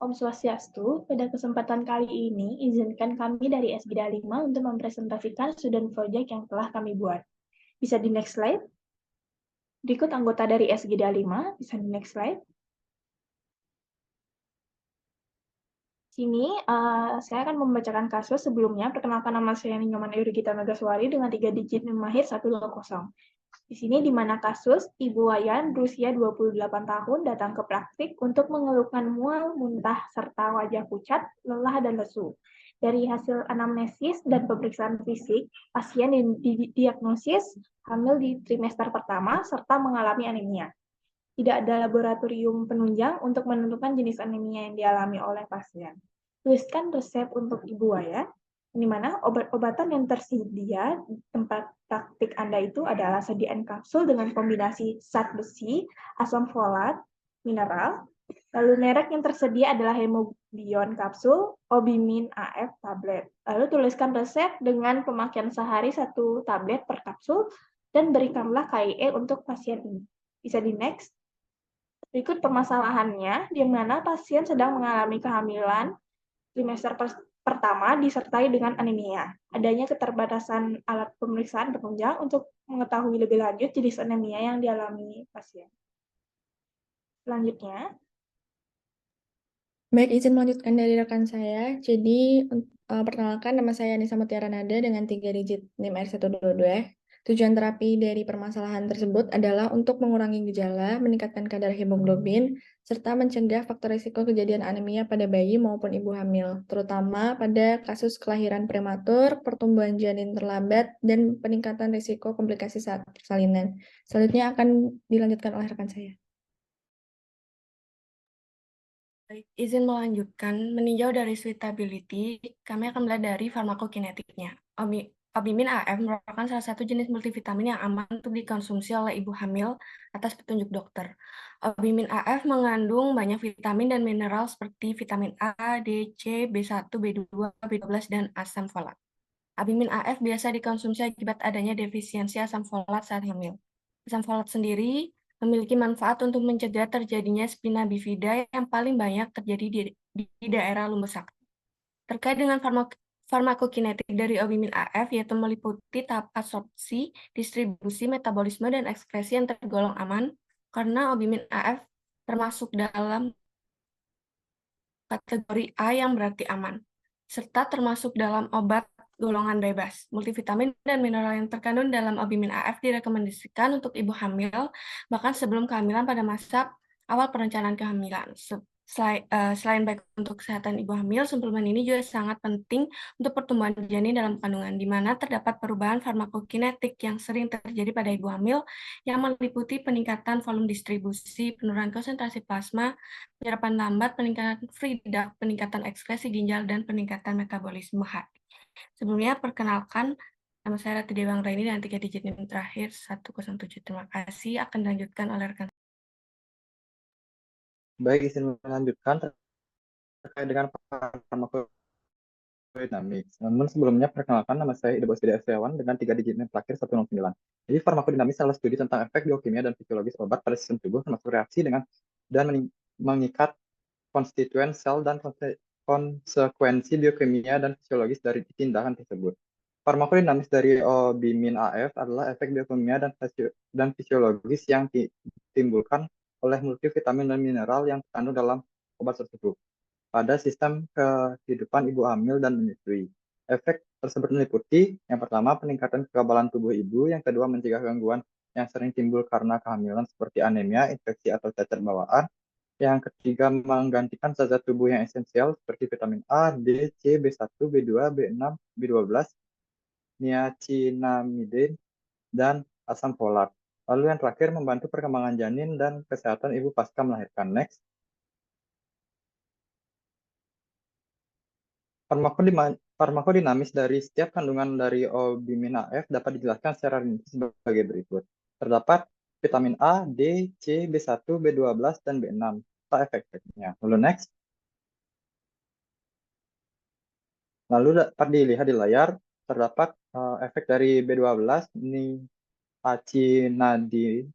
Om Swastiastu, pada kesempatan kali ini izinkan kami dari SGDA 5 untuk mempresentasikan student project yang telah kami buat. Bisa di next slide? Berikut anggota dari SGDA 5, bisa di next slide. Sini saya akan membacakan kasus sebelumnya. Perkenalkan, nama saya Nyoman Eurigita Megaswari dengan 3 digit NIM lahir 120. Di sini di mana kasus Ibu Wayan berusia 28 tahun datang ke praktik untuk mengeluhkan mual, muntah, serta wajah pucat, lelah, dan lesu. Dari hasil anamnesis dan pemeriksaan fisik, pasien didiagnosis hamil di trimester pertama serta mengalami anemia. Tidak ada laboratorium penunjang untuk menentukan jenis anemia yang dialami oleh pasien. Tuliskan resep untuk Ibu Wayan, di mana obat-obatan yang tersedia di tempat praktik Anda itu adalah sediaan kapsul dengan kombinasi zat besi, asam folat, mineral, lalu merek yang tersedia adalah Hemobion kapsul, Obimin AF tablet. Lalu tuliskan resep dengan pemakaian sehari 1 tablet per kapsul dan berikanlah KIE untuk pasien ini. Bisa di next. Berikut permasalahannya, di mana pasien sedang mengalami kehamilan trimester pertama disertai dengan anemia. Adanya keterbatasan alat pemeriksaan penunjang untuk mengetahui lebih lanjut jenis anemia yang dialami pasien. Selanjutnya, Baik, izin melanjutkan dari rekan saya. Jadi, perkenalkan, nama saya Nisa Mutiara Nada dengan 3 digit NIM R122. Tujuan terapi dari permasalahan tersebut adalah untuk mengurangi gejala, meningkatkan kadar hemoglobin, serta mencegah faktor risiko kejadian anemia pada bayi maupun ibu hamil, terutama pada kasus kelahiran prematur, pertumbuhan janin terlambat, dan peningkatan risiko komplikasi saat persalinan. Selanjutnya akan dilanjutkan oleh rekan saya. Baik, izin melanjutkan. Meninjau dari suitability, kami akan melihat dari farmakokinetiknya. Obimin AF merupakan salah satu jenis multivitamin yang aman untuk dikonsumsi oleh ibu hamil atas petunjuk dokter. Obimin AF mengandung banyak vitamin dan mineral seperti vitamin A, D, C, B1, B2, B12, dan asam folat. Obimin AF biasa dikonsumsi akibat adanya defisiensi asam folat saat hamil. Asam folat sendiri memiliki manfaat untuk mencegah terjadinya spina bifida yang paling banyak terjadi di daerah lumbus sakti. Terkait dengan farmakokinetik dari obimin AF, yaitu meliputi tahap absorpsi, distribusi, metabolisme, dan ekskresi yang tergolong aman, karena obimin AF termasuk dalam kategori A yang berarti aman, serta termasuk dalam obat golongan bebas. Multivitamin dan mineral yang terkandung dalam obimin AF direkomendasikan untuk ibu hamil, bahkan sebelum kehamilan pada masa awal perencanaan kehamilan. Selain baik untuk kesehatan ibu hamil, suplemen ini juga sangat penting untuk pertumbuhan janin dalam kandungan, di mana terdapat perubahan farmakokinetik yang sering terjadi pada ibu hamil, yang meliputi peningkatan volume distribusi, penurunan konsentrasi plasma, penyerapan lambat, peningkatan free duct, peningkatan ekskresi ginjal, dan peningkatan metabolisme hati. Sebelumnya, perkenalkan, nama saya Rati Dewang Raini dengan 3 digit NIM terakhir 107. Terima kasih. Akan dilanjutkan oleh rekan. Baik, izin melanjutkan terkait dengan farmakodinamis. Namun sebelumnya, perkenalkan, nama saya Ida Bosida Setiawan dengan 3 digit NIM terakhir 109. Jadi farmakodinamis adalah studi tentang efek biokimia dan fisiologis obat pada sistem tubuh, termasuk reaksi dengan dan mengikat konstituen sel dan konsekuensi biokimia dan fisiologis dari tindakan tersebut. Farmakodinamis dari obimin AF adalah efek biokimia dan fisiologis yang ditimbulkan oleh multivitamin dan mineral yang terkandung dalam obat tersebut pada sistem kehidupan ibu hamil dan menyusui. Efek tersebut meliputi yang pertama peningkatan kekebalan tubuh ibu, yang kedua mencegah gangguan yang sering timbul karena kehamilan seperti anemia, infeksi atau cacar bawaan, yang ketiga menggantikan zat-zat tubuh yang esensial seperti vitamin A, D, C, B1, B2, B6, B12, niacinamide, dan asam folat. Lalu yang terakhir membantu perkembangan janin dan kesehatan ibu pasca melahirkan. Next. Farmakodinamis dari setiap kandungan dari obimin AF dapat dijelaskan secara rinci sebagai berikut. Terdapat vitamin A, D, C, B1, B12, dan B6. Serta efek-efeknya. Lalu next. Lalu dapat dilihat di layar, terdapat efek dari B12, niacinamide,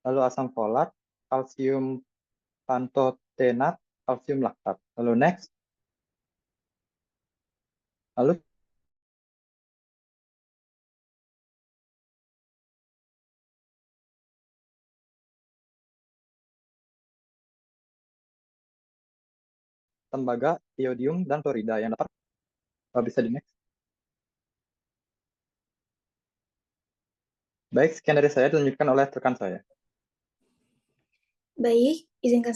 lalu asam folat, kalsium pantotenat, kalsium laktat. Lalu next, lalu tembaga, iodium, dan klorida yang dapat bisa di next. Baik, sekian dari saya dilanjutkan oleh rekan saya. Baik, izinkan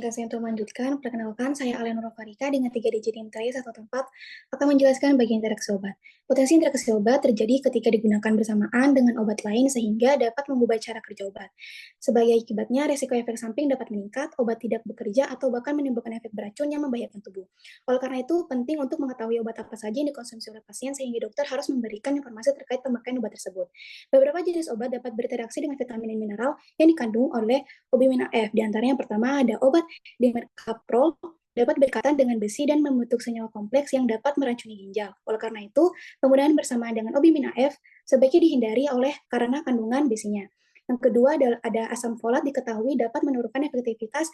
saya untuk melanjutkan. Perkenalkan, saya Alianur Farika dengan 3 digit interaksi satu tempat akan menjelaskan bagian interaksi obat. Potensi interaksi obat terjadi ketika digunakan bersamaan dengan obat lain sehingga dapat mengubah cara kerja obat. Sebagai akibatnya, risiko efek samping dapat meningkat, obat tidak bekerja, atau bahkan menimbulkan efek beracun yang membahayakan tubuh. Oleh karena itu, penting untuk mengetahui obat apa saja yang dikonsumsi oleh pasien sehingga dokter harus memberikan informasi terkait pemakaian obat tersebut. Beberapa jenis obat dapat berinteraksi dengan vitamin dan mineral yang dikandung oleh obimin AF. Di antaranya yang pertama ada obat dimercaprol dapat berkaitan dengan besi dan membentuk senyawa kompleks yang dapat meracuni ginjal. Oleh karena itu, penggunaan bersamaan dengan obimin AF sebaiknya dihindari karena kandungan besinya. Yang kedua ada asam folat diketahui dapat menurunkan efektivitas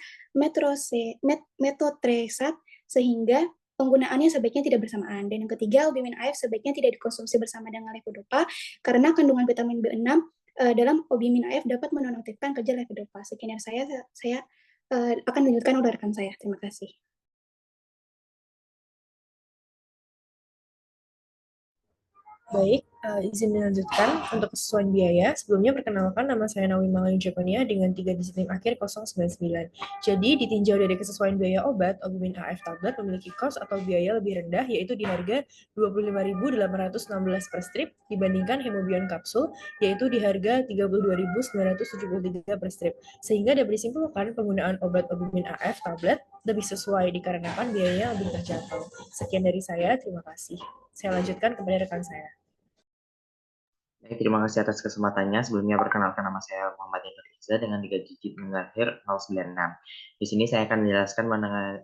metotresat sehingga penggunaannya sebaiknya tidak bersamaan. Dan yang ketiga, obimin AF sebaiknya tidak dikonsumsi bersama dengan levodopa karena kandungan vitamin B6 dalam obimin AF dapat menonaktifkan kerja levodopa. Sekian dari saya akan dilanjutkan oleh rekan saya. Terima kasih. Baik, izin dilanjutkan untuk kesesuaian biaya. Sebelumnya perkenalkan, nama saya Nawi Malayu Japonia dengan 3 digit NIM akhir 099. Jadi ditinjau dari kesesuaian biaya obat, obimin AF tablet memiliki cost atau biaya lebih rendah yaitu di harga 25.816 per strip dibandingkan Hemobion kapsul yaitu di harga 32.973 per strip. Sehingga dapat disimpulkan penggunaan obat obimin AF tablet lebih sesuai dikarenakan biayanya lebih terjangkau. Sekian dari saya, terima kasih. Saya lanjutkan kepada rekan saya. Baik, terima kasih atas kesempatannya. Sebelumnya perkenalkan nama saya Muhammad Yanur Riza dengan 3 digit akhir 096. Di sini saya akan menjelaskan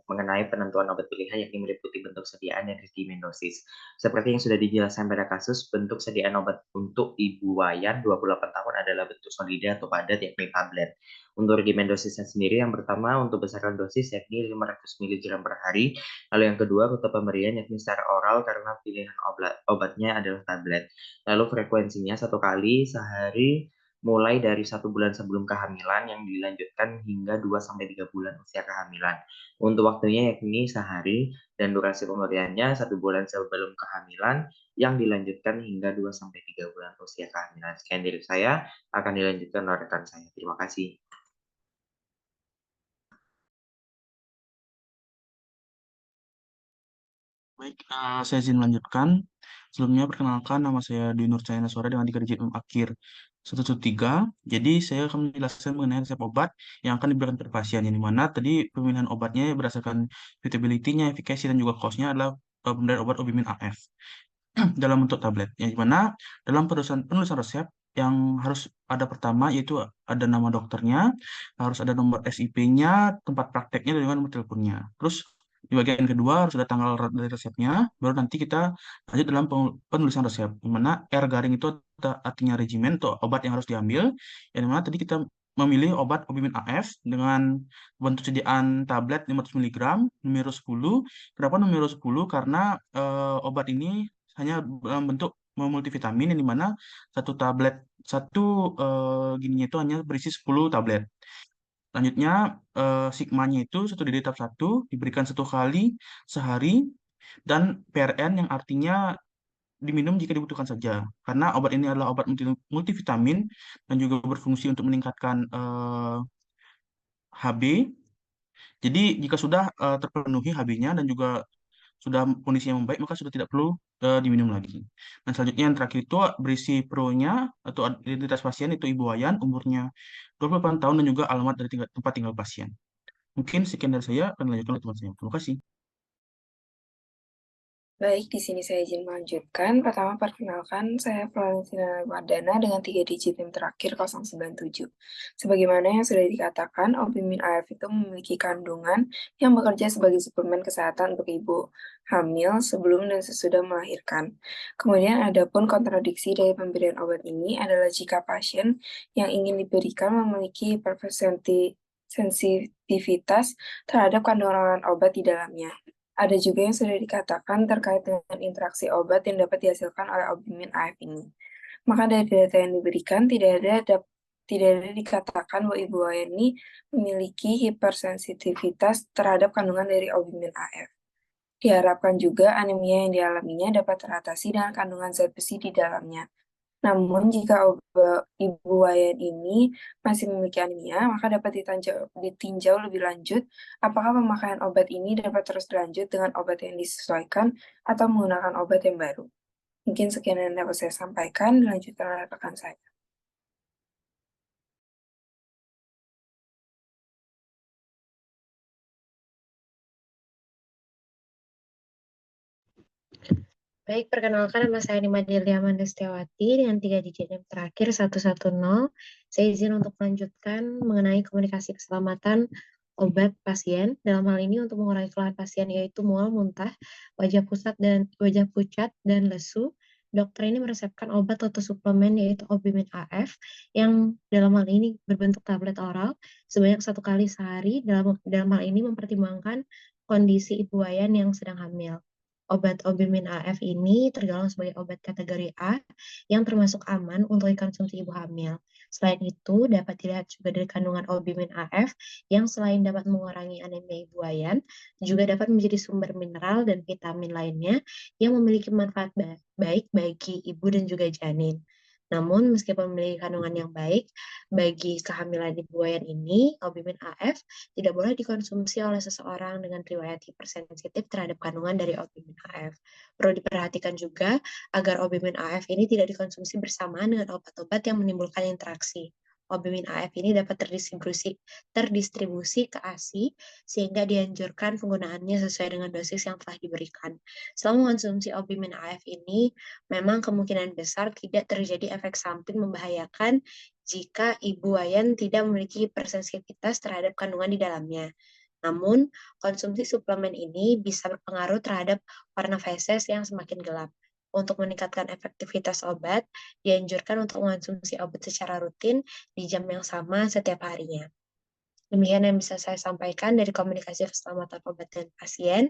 mengenai penentuan obat pilihan yakni meliputi bentuk sediaan dan regimen dosis. Seperti yang sudah dijelaskan pada kasus, bentuk sediaan obat untuk Ibu Wayan 28 tahun adalah bentuk solida atau padat yakni tablet. Untuk regimen dosisnya sendiri, yang pertama untuk besaran dosis yakni 500 mg per hari. Lalu yang kedua rute pemberian yakni secara oral karena pilihan obatnya adalah tablet. Lalu frekuensinya 1 kali sehari mulai dari 1 bulan sebelum kehamilan yang dilanjutkan hingga 2-3 bulan usia kehamilan. Untuk waktunya yakni sehari dan durasi pemberiannya 1 bulan sebelum kehamilan yang dilanjutkan hingga 2-3 bulan usia kehamilan. Sekian dari saya, akan dilanjutkan oleh rekan saya. Terima kasih. Baik, saya izin melanjutkan. Sebelumnya perkenalkan nama saya Dwi Nur Cahaya Suara dengan 3 digit akhir 113. Jadi saya akan menjelaskan mengenai resep obat yang akan diberikan ke pasien. Yang dimana tadi pemilihan obatnya berdasarkan suitability-nya, efikasi dan juga cost-nya adalah pemberian obat obimin AF dalam bentuk tablet. Yang dimana dalam penulisan resep yang harus ada pertama yaitu ada nama dokternya, harus ada nomor SIP-nya, tempat prakteknya dan juga nomor teleponnya. Terus di bagian kedua harus ada tanggal dari resepnya, baru nanti kita lanjut dalam penulisan resep. Di mana R garing itu artinya regimen atau obat yang harus diambil. Yang dimana tadi kita memilih obat obimin AF dengan bentuk sediaan tablet 500 mg, numero 10. Kenapa numero 10? Karena obat ini hanya dalam bentuk multivitamin yang dimana satu tablet gininya itu hanya berisi 10 tablet. Selanjutnya sigmanya itu 1 dd/1 diberikan 1 kali sehari dan PRN yang artinya diminum jika dibutuhkan saja. Karena obat ini adalah obat multivitamin dan juga berfungsi untuk meningkatkan HB. Jadi jika sudah terpenuhi HB-nya dan juga sudah kondisinya membaik, maka sudah tidak perlu diminum lagi. Dan selanjutnya yang terakhir itu berisi pro-nya atau identitas pasien itu Ibu Wayan, umurnya 28 tahun dan juga alamat dari tempat tinggal pasien. Mungkin sekian dari saya, akan dilanjutkan oleh teman saya. Terima kasih. Baik, di sini saya izin melanjutkan. Pertama, perkenalkan, saya Valentina Wardana dengan 3 digit NIM terakhir 097. Sebagaimana yang sudah dikatakan, Obimin AF itu memiliki kandungan yang bekerja sebagai suplemen kesehatan untuk ibu hamil sebelum dan sesudah melahirkan. Kemudian ada pun kontradiksi dari pemberian obat ini adalah jika pasien yang ingin diberikan memiliki hipersensitivitas terhadap kandungan obat di dalamnya. Ada juga yang sudah dikatakan terkait dengan interaksi obat yang dapat dihasilkan oleh Obimin AF ini. Maka dari data yang diberikan, tidak ada dikatakan bahwa Ibu Wayani memiliki hipersensitivitas terhadap kandungan dari Obimin AF. Diharapkan juga anemia yang dialaminya dapat teratasi dengan kandungan zat besi di dalamnya. Namun, jika Ibu Wayan ini masih memiliki anemia, maka dapat ditinjau lebih lanjut apakah pemakaian obat ini dapat terus dilanjut dengan obat yang disesuaikan atau menggunakan obat yang baru. Mungkin sekian yang dapat saya sampaikan, dilanjutkan oleh rekan saya. Baik, perkenalkan nama saya Nima Delia Amanda Setiawati dengan 3 digit NIM terakhir 110. Saya izin untuk melanjutkan mengenai komunikasi keselamatan obat pasien. Dalam hal ini untuk mengurangi keluhan pasien yaitu mual, muntah, wajah pucat dan lesu. Dokter ini meresepkan obat atau suplemen yaitu Obimin AF yang dalam hal ini berbentuk tablet oral sebanyak 1 kali sehari. Dalam hal ini mempertimbangkan kondisi Ibu Wayan yang sedang hamil. Obat Obimin AF ini tergolong sebagai obat kategori A yang termasuk aman untuk dikonsumsi ibu hamil. Selain itu, dapat dilihat juga dari kandungan Obimin AF yang selain dapat mengurangi anemia ibu Wayan, juga dapat menjadi sumber mineral dan vitamin lainnya yang memiliki manfaat baik bagi ibu dan juga janin. Namun, meskipun memiliki kandungan yang baik bagi kehamilan ibu Wayan ini, Obimin AF tidak boleh dikonsumsi oleh seseorang dengan riwayat hipersensitif terhadap kandungan dari Obimin AF. Perlu diperhatikan juga agar Obimin AF ini tidak dikonsumsi bersamaan dengan obat-obat yang menimbulkan interaksi. Obimin AF ini dapat terdistribusi ke ASI sehingga dianjurkan penggunaannya sesuai dengan dosis yang telah diberikan. Selama mengonsumsi Obimin AF ini, memang kemungkinan besar tidak terjadi efek samping membahayakan jika Ibu Wayan tidak memiliki hipersensitivitas terhadap kandungan di dalamnya. Namun, konsumsi suplemen ini bisa berpengaruh terhadap warna feses yang semakin gelap. Untuk meningkatkan efektivitas obat, dianjurkan untuk mengonsumsi obat secara rutin di jam yang sama setiap harinya. Demikian yang bisa saya sampaikan dari komunikasi keselamatan obat dan pasien.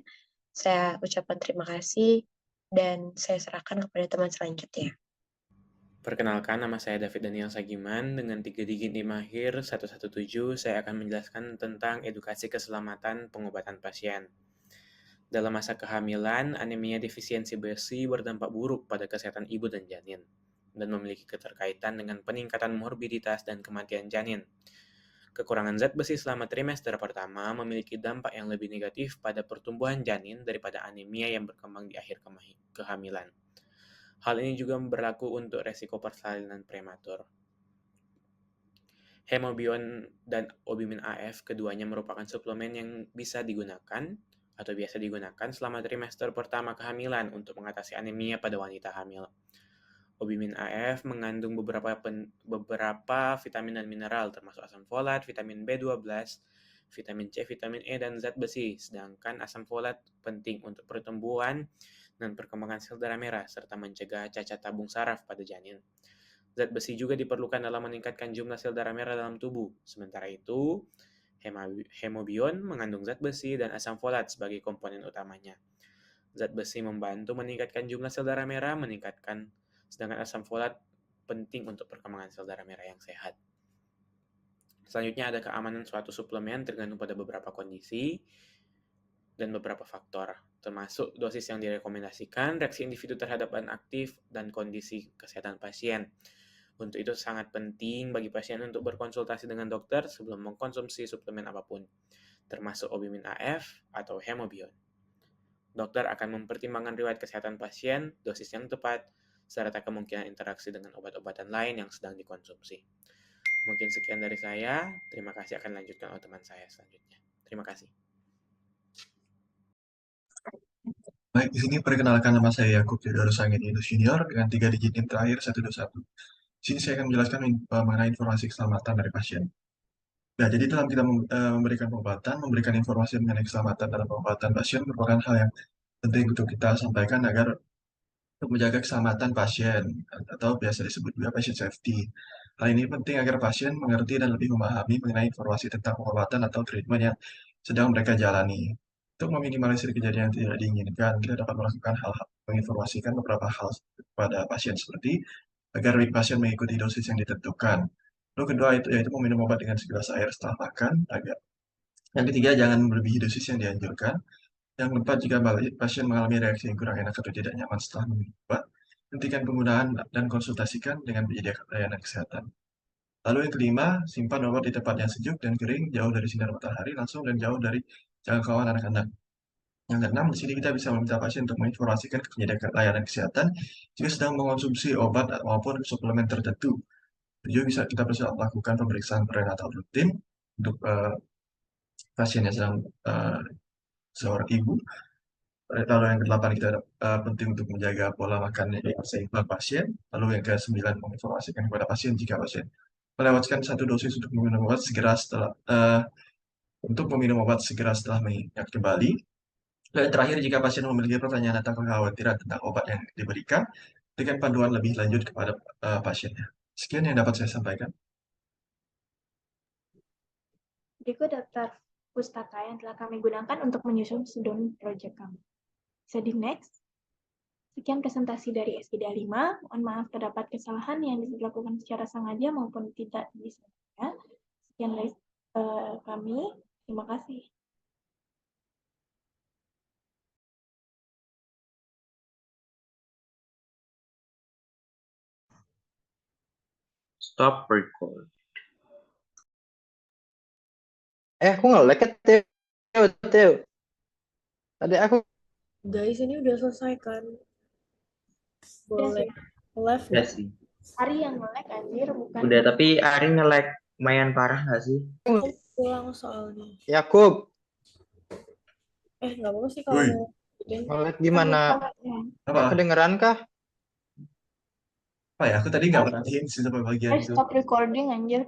Saya ucapkan terima kasih dan saya serahkan kepada teman selanjutnya. Perkenalkan, nama saya David Daniel Sagiman. Dengan 3 digit NIM akhir 117, saya akan menjelaskan tentang edukasi keselamatan pengobatan pasien. Dalam masa kehamilan, anemia defisiensi besi berdampak buruk pada kesehatan ibu dan janin, dan memiliki keterkaitan dengan peningkatan morbiditas dan kematian janin. Kekurangan zat besi selama trimester pertama memiliki dampak yang lebih negatif pada pertumbuhan janin daripada anemia yang berkembang di akhir kehamilan. Hal ini juga berlaku untuk resiko persalinan prematur. Hemobion dan Obimin AF keduanya merupakan suplemen yang bisa digunakan atau biasa digunakan selama trimester pertama kehamilan untuk mengatasi anemia pada wanita hamil. Obimin AF mengandung beberapa vitamin dan mineral termasuk asam folat, vitamin B12, vitamin C, vitamin E, dan zat besi. Sedangkan asam folat penting untuk pertumbuhan dan perkembangan sel darah merah serta mencegah cacat tabung saraf pada janin. Zat besi juga diperlukan dalam meningkatkan jumlah sel darah merah dalam tubuh. Sementara itu, Hemobion mengandung zat besi dan asam folat sebagai komponen utamanya. Zat besi membantu meningkatkan jumlah sel darah merah, sedangkan asam folat penting untuk perkembangan sel darah merah yang sehat. Selanjutnya ada keamanan suatu suplemen tergantung pada beberapa kondisi dan beberapa faktor, termasuk dosis yang direkomendasikan, reaksi individu terhadap bahan aktif, dan kondisi kesehatan pasien. Untuk itu sangat penting bagi pasien untuk berkonsultasi dengan dokter sebelum mengkonsumsi suplemen apapun, termasuk Obimin AF atau Hemobion. Dokter akan mempertimbangkan riwayat kesehatan pasien, dosis yang tepat, serta kemungkinan interaksi dengan obat-obatan lain yang sedang dikonsumsi. Mungkin sekian dari saya. Terima kasih, akan lanjutkan oleh teman saya selanjutnya. Terima kasih. Baik, di sini perkenalkan nama saya Yakub Theodorus Angenius Junior dengan 3 digit NIM terakhir 121. Di sini saya akan menjelaskan mengenai informasi keselamatan dari pasien. Nah, jadi dalam kita memberikan pengobatan, memberikan informasi mengenai keselamatan dalam pengobatan pasien merupakan hal yang penting untuk kita sampaikan agar untuk menjaga keselamatan pasien atau biasa disebut juga patient safety. Hal ini penting agar pasien mengerti dan lebih memahami mengenai informasi tentang pengobatan atau treatment yang sedang mereka jalani. Untuk meminimalisir kejadian yang tidak diinginkan, kita dapat melakukan hal-hal menginformasikan beberapa hal kepada pasien seperti agar pasien mengikuti dosis yang ditentukan. Lalu kedua yaitu meminum obat dengan segelas air setelah makan. Yang ketiga, jangan melebihi dosis yang dianjurkan. Yang keempat, jika pasien mengalami reaksi yang kurang enak atau tidak nyaman setelah meminum obat, hentikan penggunaan dan konsultasikan dengan penyedia layanan kesehatan. Lalu yang kelima, simpan obat di tempat yang sejuk dan kering, jauh dari sinar matahari langsung dan jauh dari jangkauan anak-anak. Yang keenam, di sini kita bisa meminta pasien untuk menginformasikan ke penyedia layanan kesehatan jika sedang mengonsumsi obat maupun suplemen tertentu. Juga kita bisa melakukan pemeriksaan prenatal rutin untuk pasien yang sedang seorang ibu. Lalu yang ke-8 kita penting untuk menjaga pola makan yang seimbang pasien. Lalu yang ke-9 menginformasikan kepada pasien jika pasien melewatkan satu dosis untuk meminum obat segera setelah mengingat kembali. Dan terakhir, jika pasien memiliki pertanyaan atau kekhawatiran tentang obat yang diberikan, berikan panduan lebih lanjut kepada pasiennya. Sekian yang dapat saya sampaikan. Berikut daftar pustaka yang telah kami gunakan untuk menyusun studi project kami. Bisa di next. Sekian presentasi dari SGD 5. Mohon maaf terdapat kesalahan yang dilakukan secara sengaja maupun tidak disengaja. Sekian dari kami. Terima kasih. Stop record. Aku nge-lag ya, Teo. Tadi aku Guys, ini udah selesai kan? Boleh live Ya nggak? sih. Ari yang nge-lag anjir, bukan. Udah, tapi Ari nge-lag lumayan parah nggak sih? Pulang soalnya. Yakub. Nggak apa-apa sih kalau mau ikutin. Nge-lag gimana? Apa? Kedengeran kah? Apa ya? Aku tadi nggak perhatiin sih sampai bagian itu. Stop recording anjir.